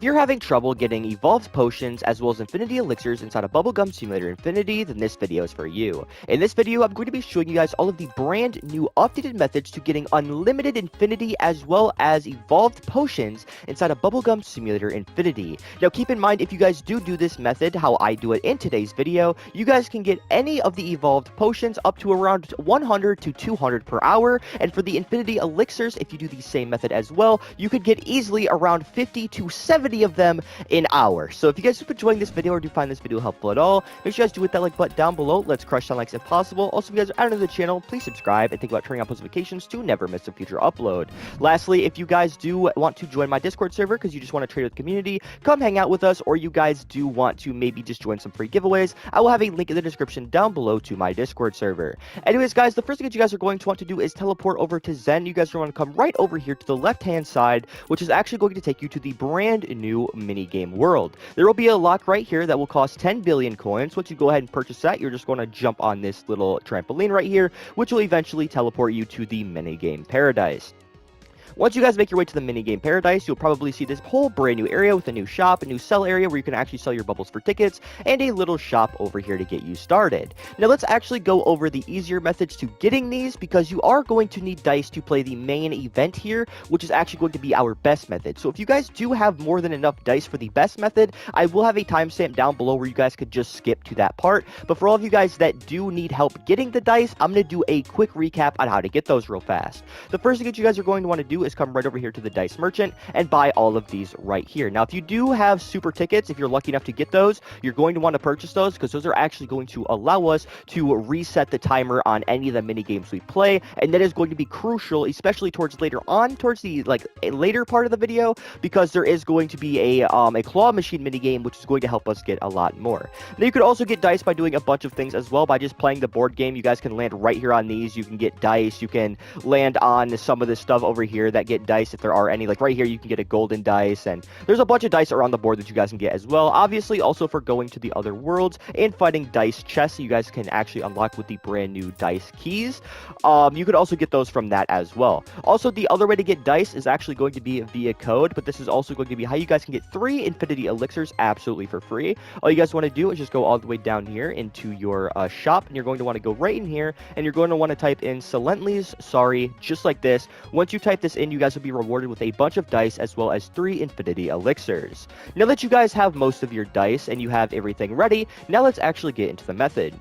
you're having trouble getting evolved potions as well as infinity elixirs inside a Bubblegum Simulator Infinity, then this video is for you. In this video, I'm going to be showing you guys all of the brand new updated methods to getting unlimited infinity as well as evolved potions inside a Bubblegum Simulator Infinity. Now keep in mind, if you guys do this method how I do it in today's video, you guys can get any of the evolved potions up to around 100 to 200 per hour, and for the infinity elixirs, if you do the same method as well, you could get easily around 50 to 70 of them an hour. So if you guys have been enjoying this video or do find this video helpful at all, make sure you guys do hit that like button down below. Let's crush 10 likes if possible. Also, if you guys are new to the channel, please subscribe and think about turning on post notifications to never miss a future upload. Lastly, if you guys do want to join my Discord server because you just want to trade with the community, come hang out with us, or you guys do want to maybe just join some free giveaways, I will have a link in the description down below to my Discord server. Anyways, guys, the first thing that you guys are going to want to do is teleport over to Zen. You guys are going to come right over here to the left-hand side, which is actually going to take you to the brand new minigame world. There will be a lock right here that will cost 10 billion coins. Once you go ahead and purchase that, you're just going to jump on this little trampoline right here, which will eventually teleport you to the minigame paradise. Once you guys make your way to the minigame paradise, you'll probably see this whole brand new area with a new shop, a new sell area where you can actually sell your bubbles for tickets, and a little shop over here to get you started. Now let's actually go over the easier methods to getting these, because you are going to need dice to play the main event here, which is actually going to be our best method. So if you guys do have more than enough dice for the best method, I will have a timestamp down below where you guys could just skip to that part. But for all of you guys that do need help getting the dice, I'm going to do a quick recap on how to get those real fast. The first thing that you guys are going to want to do is come right over here to the dice merchant and buy all of these right here. Now if you do have super tickets, if you're lucky enough to get those, you're going to want to purchase those, because those are actually going to allow us to reset the timer on any of the mini games we play, and that is going to be crucial, especially towards later on, towards the later part of the video, because there is going to be a claw machine mini game, which is going to help us get a lot more. Now you could also get dice by doing a bunch of things as well. By just playing the board game, you guys can land right here on these. You can get dice, you can land on some of this stuff over here that get dice if there are any. Like right here, you can get a golden dice, and there's a bunch of dice around the board that you guys can get as well. Obviously, also for going to the other worlds and fighting dice chests, you guys can actually unlock with the brand new dice keys. You could also get those from that as well. Also, the other way to get dice is actually going to be via code, but this is also going to be how you guys can get 3 infinity elixirs absolutely for free. All you guys want to do is just go all the way down here into your shop, and you're going to want to go right in here, and you're going to want to type in Silently's sorry, just like this. Once you type this in, you guys will be rewarded with a bunch of dice as well as 3 infinity elixirs. Now that you guys have most of your dice and you have everything ready, now let's actually get into the method.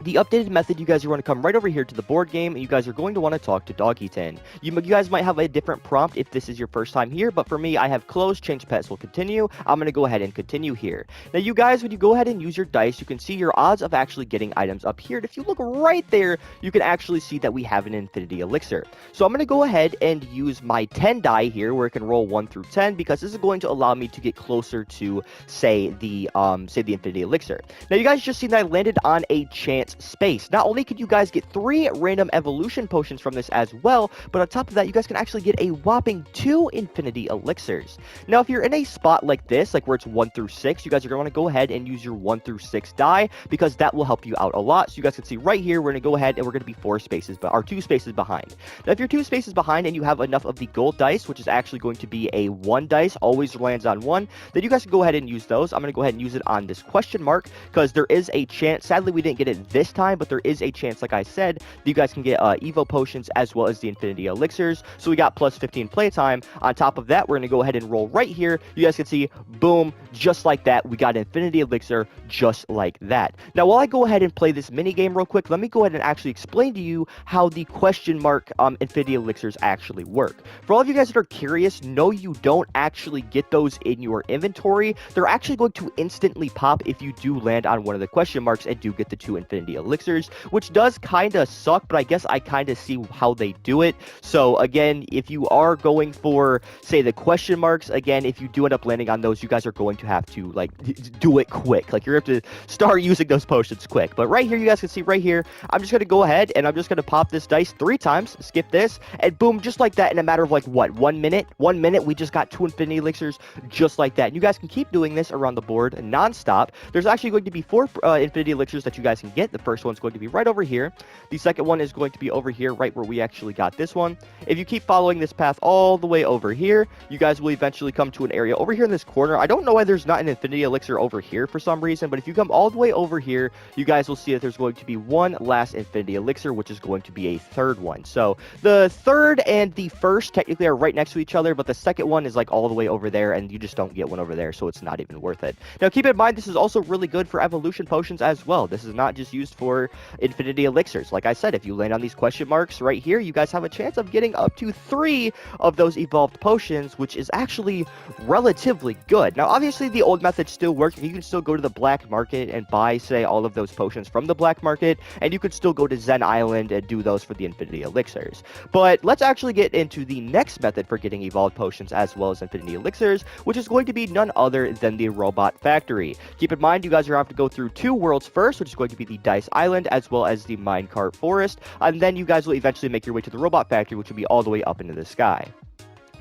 The updated method, you guys are going to come right over here to the board game, and you guys are going to want to talk to Doggyton. You guys might have a different prompt if this is your first time here, but for me, I have closed, change pets will continue. I'm going to go ahead and continue here. Now, you guys, when you go ahead and use your dice, you can see your odds of actually getting items up here. And if you look right there, you can actually see that we have an infinity elixir. So I'm going to go ahead and use my 10 die here, where it can roll 1 through 10, because this is going to allow me to get closer to, say the infinity elixir. Now, you guys just seen that I landed on a chance space. Not only could you guys get 3 random evolution potions from this as well, but on top of that, you guys can actually get a whopping 2 infinity elixirs. Now, if you're in a spot like this, like where it's 1 through 6, you guys are going to want to go ahead and use your 1 through 6 die, because that will help you out a lot. So you guys can see right here, we're going to go ahead and we're going to be 4 spaces, but are 2 spaces behind. Now, if you're 2 spaces behind and you have enough of the gold dice, which is actually going to be a 1 dice, always lands on 1, then you guys can go ahead and use those. I'm going to go ahead and use it on this question mark, because there is a chance, sadly we didn't get it this time, but there is a chance, like I said, that you guys can get evo potions as well as the infinity elixirs. So we got plus 15 playtime. On top of that, we're going to go ahead and roll right here. You guys can see, boom, just like that, we got infinity elixir just like that. Now, while I go ahead and play this mini game real quick, let me go ahead and actually explain to you how the question mark infinity elixirs actually work. For all of you guys that are curious, no, you don't actually get those in your inventory. They're actually going to instantly pop if you do land on one of the question marks and do get the 2 infinity elixirs, which does kind of suck, but I guess I kind of see how they do it. So again, if you are going for, say, the question marks, again, if you do end up landing on those, you guys are going to have to do it quick. Like, you're going to have to start using those potions quick. But right here, you guys can see right here, I'm just going to go ahead and I'm just going to pop this dice 3 times, skip this, and boom, just like that, in a matter of what, 1 minute? 1 minute, we just got 2 infinity elixirs just like that. And you guys can keep doing this around the board non-stop. There's actually going to be 4 infinity elixirs that you guys can get. The first one's going to be right over here. The second one is going to be over here, right where we actually got this one. If you keep following this path all the way over here, you guys will eventually come to an area over here in this corner. I don't know why there's not an Infinity Elixir over here for some reason, but if you come all the way over here, you guys will see that there's going to be one last Infinity Elixir, which is going to be a third one. So the third and the first technically are right next to each other, but the second one is like all the way over there, and you just don't get one over there, so it's not even worth it. Now keep in mind, this is also really good for evolution potions as well. This is not just used for Infinity Elixirs. Like I said, if you land on these question marks right here, you guys have a chance of getting up to 3 of those evolved potions, which is actually relatively good. Now obviously the old method still works. You can still go to the black market and buy, say, all of those potions from the black market, and you could still go to Zen Island and do those for the Infinity Elixirs. But let's actually get into the next method for getting evolved potions as well as Infinity Elixirs, which is going to be none other than the Robot Factory. Keep in mind, you guys are going to have to go through 2 worlds first, which is going to be the Dice Island as well as the Minecart Forest, and then you guys will eventually make your way to the Robot Factory, which will be all the way up into the sky.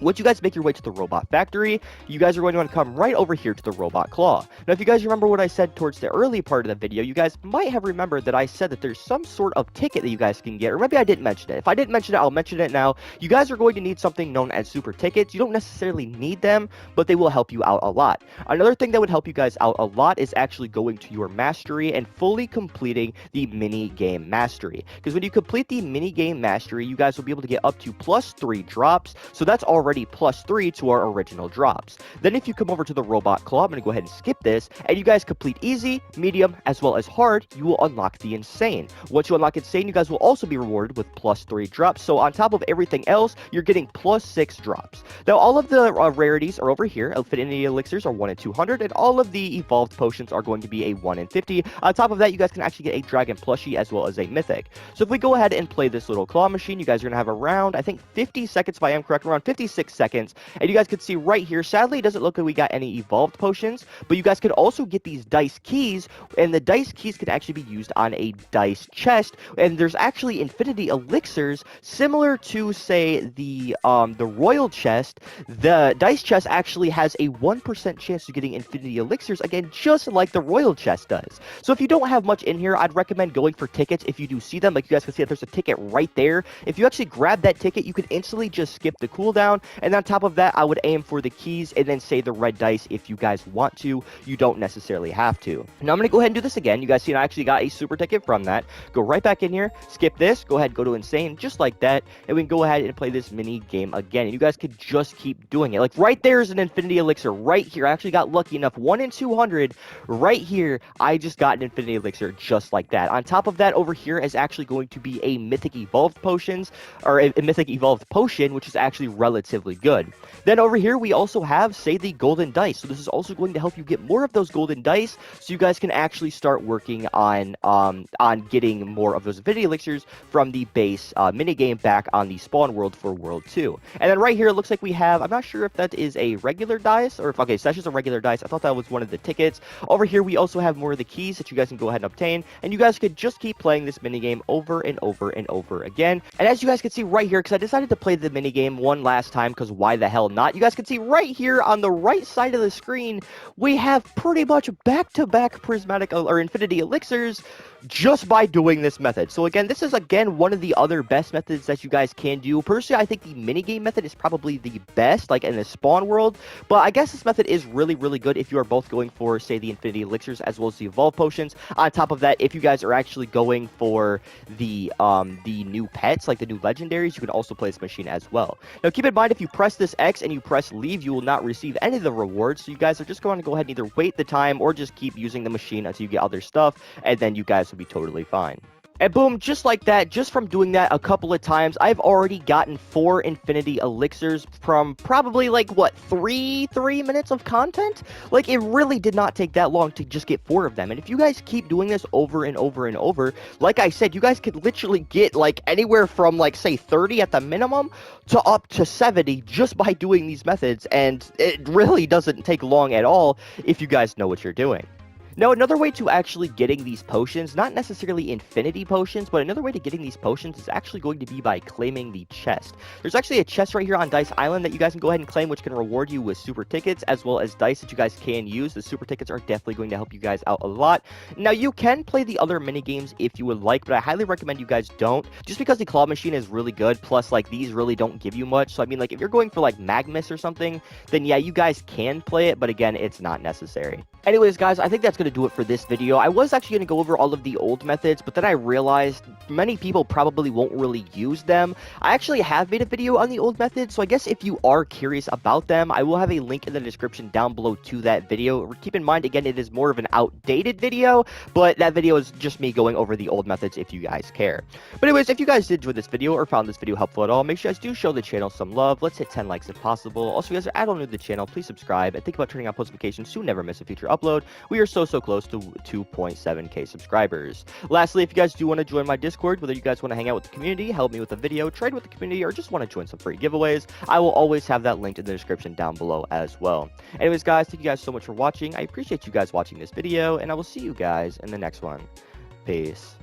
Once you guys make your way to the Robot Factory, you guys are going to want to come right over here to the Robot Claw. Now, if you guys remember what I said towards the early part of the video, you guys might have remembered that I said that there's some sort of ticket that you guys can get, or maybe I didn't mention it. If I didn't mention it, I'll mention it now. You guys are going to need something known as super tickets. You don't necessarily need them, but they will help you out a lot. Another thing that would help you guys out a lot is actually going to your mastery and fully completing the mini game mastery. Because when you complete the mini game mastery, you guys will be able to get up to +3 drops, so that's already +3 to our original drops. Then if you come over to the Robot Claw, I'm going to go ahead and skip this, and you guys complete easy, medium, as well as hard, you will unlock the insane. Once you unlock insane, you guys will also be rewarded with +3 drops, so on top of everything else, you're getting +6 drops. Now all of the rarities are over here. Infinity Elixirs are 1 in 200, and all of the evolved potions are going to be a 1 in 50. On top of that, you guys can actually get a dragon plushie as well as a mythic. So if we go ahead and play this little claw machine, you guys are going to have around, I think 50 seconds if I am correct, around 56 seconds. And you guys can see right here, sadly it doesn't look like we got any evolved potions, but you guys could also get these dice keys, and the dice keys can actually be used on a dice chest, and there's actually Infinity Elixirs similar to, say, the royal chest. The dice chest actually has a 1% chance of getting Infinity Elixirs, again, just like the royal chest does. So if you don't have much in here, I'd recommend going for tickets if you do see them. Like you guys can see that there's a ticket right there. If you actually grab that ticket, you can instantly just skip the cooldown, and on top of that, I would aim for the keys and then say the red dice if you guys want to. You don't necessarily have to. Now I'm going to go ahead and do this again. You guys see I actually got a super ticket from that. Go right back in here, skip this, go ahead, go to insane, just like that, and we can go ahead and play this mini game again. And you guys could just keep doing it. Like right there is an Infinity Elixir right here. I actually got lucky enough, 1 in 200 right here. I just got an Infinity Elixir just like that. On top of that, over here is actually going to be a Mythic Evolved Potions, or a Mythic Evolved Potion, which is actually relatively good. Then over here, we also have, say, the golden dice. So this is also going to help you get more of those golden dice, so you guys can actually start working on getting more of those Infinity Elixirs from the base minigame back on the spawn world for World 2. And then right here, it looks like we have, I'm not sure if that is a regular dice, or if, okay, so that's just a regular dice. I thought that was one of the tickets. Over here, we also have more of the keys that you guys can go ahead and obtain, and you guys could just keep playing this minigame over and over and over again. And as you guys can see right here, because I decided to play the minigame one last time, because why the hell not? You guys can see right here on the right side of the screen, we have pretty much back-to-back prismatic or Infinity Elixirs just by doing this method. So again, this is again one of the other best methods that you guys can do. Personally, I think the minigame method is probably the best, like in the spawn world, but I guess this method is really, really good if you are both going for, say, the Infinity Elixirs as well as the evolved potions. On top of that, if you guys are actually going for the new pets, like the new legendaries, you can also play this machine as well. Now keep in mind, if you press this X and you press leave, you will not receive any of the rewards, so you guys are just going to go ahead and either wait the time or just keep using the machine until you get other stuff, and then you guys will be totally fine. And boom, just like that, just from doing that a couple of times, I've already gotten 4 Infinity Elixirs from probably, like, what, 3 minutes of content? Like, it really did not take that long to just get 4 of them. And if you guys keep doing this over and over and over, like I said, you guys could literally get, like, anywhere from, like, say, 30 at the minimum to up to 70 just by doing these methods. And it really doesn't take long at all if you guys know what you're doing. Now, another way to actually getting these potions, not necessarily infinity potions, but another way to getting these potions is actually going to be by claiming the chest. There's actually a chest right here on Dice Island that you guys can go ahead and claim, which can reward you with super tickets, as well as dice that you guys can use. The super tickets are definitely going to help you guys out a lot. Now, you can play the other mini games if you would like, but I highly recommend you guys don't, just because the claw machine is really good, plus, like, these really don't give you much. So, I mean, like, if you're going for, like, Magmus or something, then yeah, you guys can play it, but again, it's not necessary. Anyways, guys, I think that's going to do it for this video. I was actually going to go over all of the old methods, but then I realized many people probably won't really use them. I actually have made a video on the old methods, so I guess if you are curious about them, I will have a link in the description down below to that video. Keep in mind, again, it is more of an outdated video, but that video is just me going over the old methods if you guys care. But anyways, if you guys did enjoy this video or found this video helpful at all, make sure you guys do show the channel some love. Let's hit 10 likes if possible. Also, if you guys are add on to the channel, please subscribe and think about turning on post notifications to never miss a future upload. We are so close to 2.7k subscribers. Lastly, if you guys do want to join my Discord, whether you guys want to hang out with the community, help me with a video, trade with the community, or just want to join some free giveaways, I will always have that linked in the description down below as well. Anyways, guys, thank you guys so much for watching. I appreciate you guys watching this video, and I will see you guys in the next one. Peace.